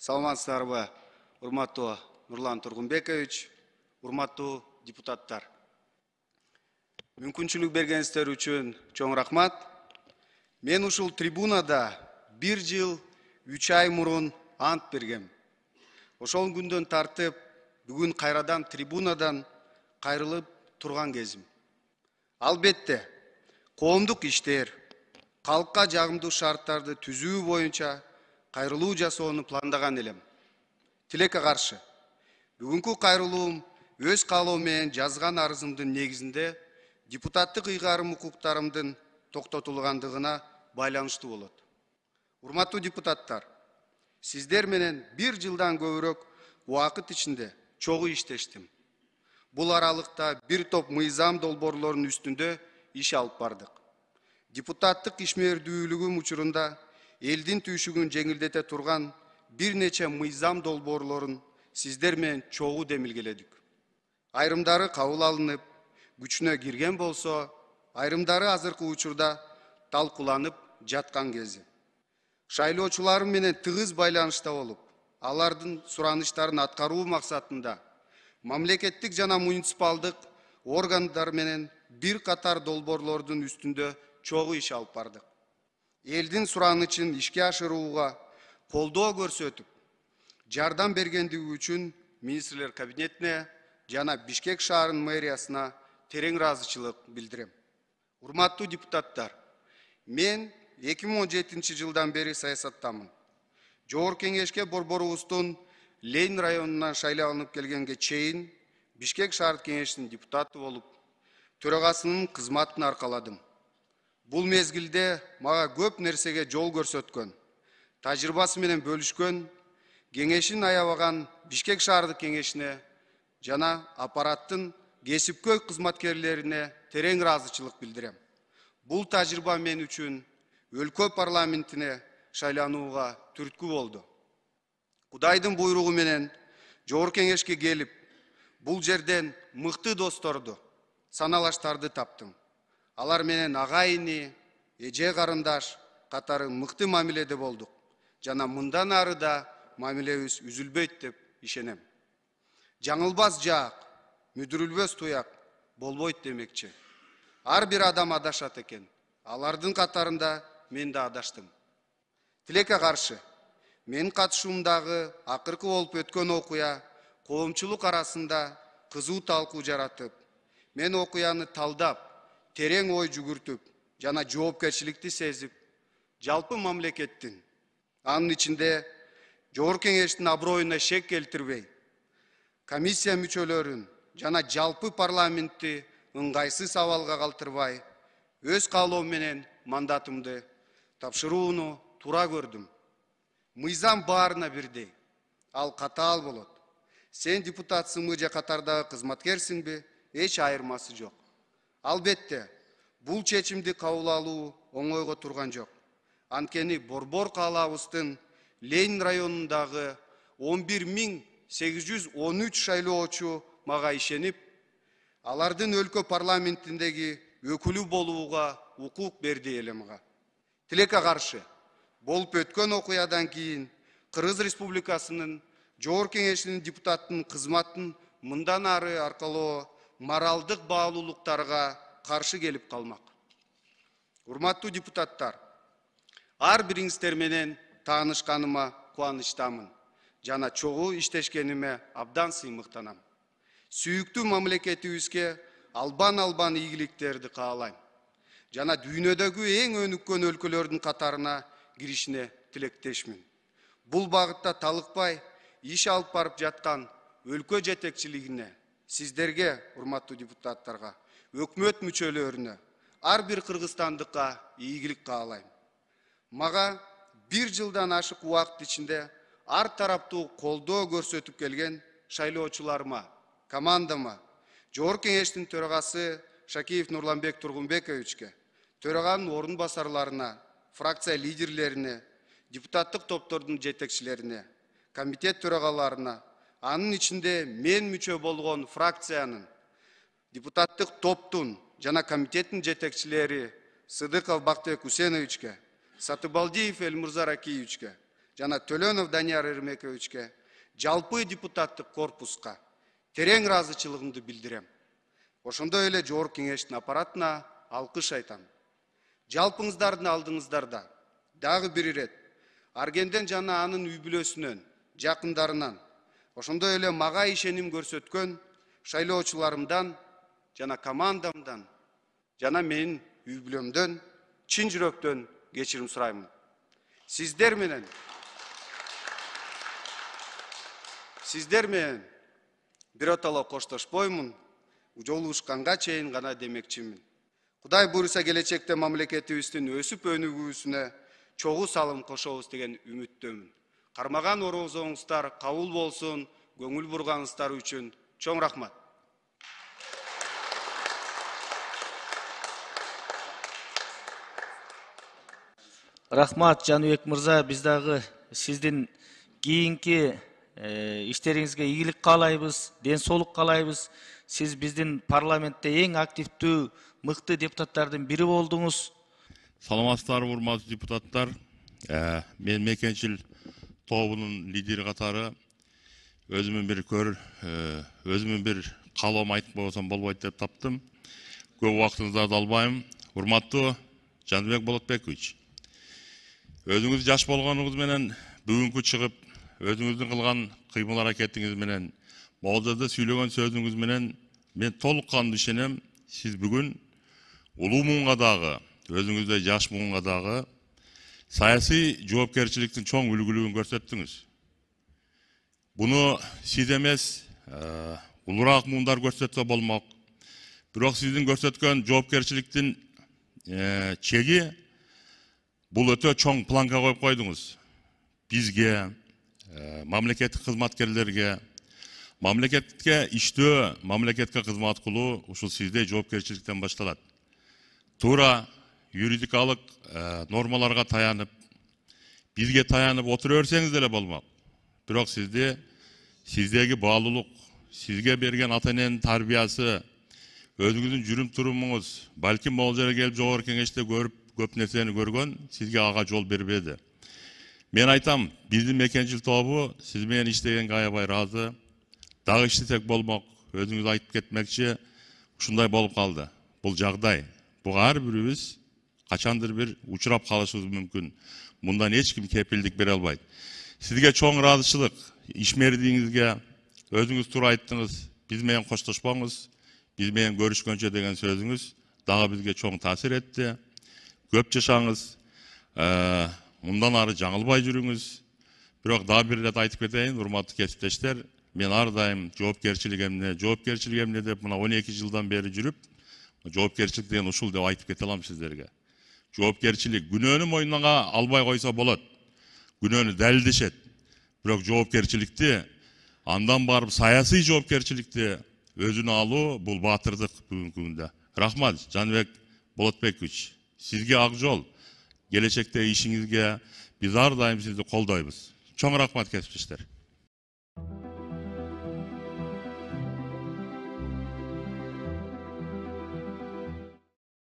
Саламатсыздарбы, урматтуу Нурлан Тургунбекович, урматтуу депутаттар. Мүмкүнчүлүк бергениңиздер үчүн чоң рахмат. Мен ушул трибунада 1 жыл 3 ай мурун ант бергем. Ошол күндөн тартып, бүгүн кайрадан трибунадан кайрылып турган кезим. Албетте, коомдук иштер, калкка жагымдуу шарттарды түзүү боюнча кайрылуу жасоону пландаган элем. Тилекке каршы, бүгүнкү кайрылуум өз каалоом менен жазган арызымдын негизинде депутаттык ыйгарым укуктарымдын токтотулгандыгына байланыштуу болот. Урматтуу депутаттар, сиздер менен 1 жылдан көбүрөөк убакыт ичинде чогуу иштештим. Бул аралыкта бир топ мыйзам долбоорлорунун үстүндө иш алып бардык. Депутаттык ишмердүүлүгүм учурунда элдин түйшүгүн жеңилдете турган бир нече мыйзам долбоорлорун сиздер менен чогуу демилгеледик. Айрымдары кабыл алынып, күчүнө кирген болсо, айрымдары азыркы учурда талкууланып жаткан кези. Шайлоочуларым менен тыгыз байланышта болуп, алардын сураныштарын аткаруу максатында мамлекеттик жана муниципалдык органдар менен бир катар долбоорлордун үстүндө чогуу иш алып бардык. Элдин суранычын ишке ашырууга колдоо көрсөтүп, жардам бергендиги үчүн министрлер кабинетине жана Бишкек шаарынын мэриясына терең ыраазычылык билдирем. Урматтуу депутаттар, мен 2017 жылдан бери саясаттамын. Жогорку кеңешке борборубуздун Ленин районунан шайланып келгенге чейин Бишкек шаардык кеңешинин депутаты болуп, төрагасынын кызматын аркаладым. Бул мезгилде мага көп нерсеге жол көрсөткөн, тажрыйбасы менен бөлүшкөн, кеңешин аябаган Бишкек шаардык кеңешине жана аппараттын кесипкөй кызматкерлерине терең ыраазычылык билдирем. Бул тажрыйба мен үчүн өлкө парламентине шайланууга түрткү болду. Кудайдын буйругу менен жогорку кеңешке келип, бул жерден мыкты досторду, саналаштарды таптым. Алар менен агайыны, эже карындаш катары мыкты мамиледе болдук. Жана мындан ары да мамилебиз үзүлбөйт деп ишенем. Жаңылбас жаак, мүдүрүлбөс туяк болбойт демекчи. Ар бир адам адашат экен. Алардын катарында мен да адаштым. Тилекке каршы, менин катышуумдагы акыркы болуп өткөн окуя коомчулук арасында кызуу талкуу жаратып, мен окуяны талдап, терең ой жүгүртүп, жана жоопкерчиликти сезип, жалпы мамлекеттин, анын ичинде жогорку кеңештин аброюна шек келтирбей, комиссия мүчөлөрүн жана жалпы парламентти ыңгайсыз абалга калтырбай, өз каалоом менен мандатымды тапшырууну туура көрдүм. Мыйзам баарына бирдей, ал катаал болот. Сен депутатсыңбы же катардагы кызматкерсиңби, эч айырмасы жок. Албетте, бул чечимди кабыл алуу оңойго турган жок. Анткени борбор каалабыздын Ленин районундагы 11.813 шайлоочу мага ишенип, алардын өлкө парламентиндеги өкүлү болууга укук берди эле мага. Тилекке каршы, болуп өткөн окуядан кийин Кыргыз Республикасынын жогорку кеңешинин депутаттын кызматын мындан ары аркалоо моралдык баалуулуктарга каршы келип калмак. Урматтуу депутаттар, ар бириңиздер менен таанышканыма кубанычтамын жана чогуу иштешкениме абдан сыймыктанам. Сүйүктүү мамлекетибизге албан ийгиликтерди каалайм жана дүйнөдөгү эң өнүккөн өлкөлөрдүн катарына киришине тилектешмин. Бул багытта талыкпай иш алып барып жаткан өлкө жетекчилигине, сиздерге, урматтуу депутаттарга, өкмөт мүчөлөрүнө, ар бир кыргызстандыкка ийгилик каалайм. Мага 1 жылдан ашык убакыт ичинде ар тараптуу колдоо көрсөтүп келген шайлоочуларыма, командама, жогорку кеңештин төрагасы Шакиев Нурланбек Тургунбековичке, төраганын орун басарларына, фракция лидерлерине, депутаттык топтордун жетекчилерине, комитет төрагаларына, анын ичинде мен мүчө болгон фракциянын, депутаттык топтун жана комитеттин жетекчилери Сыдыков Бактыбек Усеновичке, Сатыбалдиев Элмурза Ракиевичке жана Төлөнов Данияр Эрмековичке, жалпы депутаттык корпуска терең ыраазычылыгымды билдирем. Ошондой эле Жогорку Кеңештин аппаратына алкыш айтам. Жалпыңыздардын алдыңыздарда дагы бир ирет Аргенден жана анын үй бүлөсүнөн, жакындарынан, ошондой эле мага ишеним көрсөткөн шайлоочуларымдан жана командамдан жана менин үй бүлөмдөн чын жүрөктөн кечирим сураймын. Сиздер менен биротоло коштошпоймун, жолугушканга чейин гана демекчимин. Кудай буйруса келечекте мамлекетибиздин өсүп өнүгүүсүнө чогуу салым кошобуз деген үмүттөмүн. Кармаган орозоңуздар кабыл болсун, көңүл бурганыңыздар үчүн чоң рахмат. Рахмат Жаныбек мырза, биз дагы сиздин кийинки иштериңизге ийгилик каалайбыз, ден соолук каалайбыз. Сиз биздин парламентте эң активдүү, мыкты депутаттардын бири болдуңуз. Саламатсыздар, урматтуу депутаттар. Мен Мекенчил тобунун лидери катары өзүмүн бир каалоом айтып койсом болбойт деп таптым. Көп убактыңыздарды албайм. Урматтуу Жаныбек Болотбекович, өзүңүз жаш болгонуңуз менен бүгүнкү чыгып, өзүңүздүн кылган кыймыл аракетиңиз менен, могулжада сүйлөгөн сөзүңүз менен мен толук кандуу ишенем. Сиз бүгүн улуу муунга дагы, өзүңүздөй жаш муунга дагы саясий жоопкерчиликтин чоң үлгүлүгүн көрсөттүңүз. Буну сиз эмес, улураак муундар көрсөтсө болмок. Бирок сиздин көрсөткөн жоопкерчиликтин чеги бул өтө чоң планка коюп койдуңуз. Бизге, мамлекеттик кызматкерлерге, мамлекетке иштөө, мамлекетке кызмат кылуу ушул сизде жоопкерчиликтен башталат. Туура юридикалык нормаларга таянып, бизге таянып отура берсеңиз деле болмок. Бирок сиздеги баалуулук, сизге берген ата эненин тарбиясы, өзүңүздүн жүрүм турумуңуз, балким могул жерге келип Жогорку Кеңеште көрүп, көп нерсени көргөн, сизге ага жол бербеди. Мен айтам, биздин Мекенчил тобу сиз менен иштегенге аябай ыраазы. Дагы иштесек болмок, өзүңүз айтып кетмекчи, ушундай болуп калды. Бул жагдай. Буга ар бирибиз качандыр бир учурап калышыбыз мүмкүн. Мындан эч ким кепилдик бере албайт. Сизге чоң ыраазычылык, ишмердигиңизге өзүңүз туура айттыңыз. Биз менен коштошпоңуз, биз менен көрүшкөнчө деген сөзүңүз дагы бизге чоң таасир этти. Көп жашаңыз, мындан ары жаңылбай жүрүңүз. Бирок дагы бир ирет айтып кетейин, урматтуу кесиптештер. Мен ар дайым жоопкерчилик эмне деп мына 12 жылдан бери жүрүп, жоопкерчилик деген ушул деп айтып кете алам сиздерге. Жоопкерчилик күнөөнү мойнуна албай койсо болот. Күнөөнү далилдешет. Бирок жоопкерчиликти, андан барып саясий жоопкерчиликти өзүнө алуу бул баатырдык бүгүнкү күндө. Рахмат, Жаныбек Болотбекович. Сизге ак жол. Келечекте ишиңизге биз ар дайым сизди колдойбуз. Чоң рахмат кесиптештер.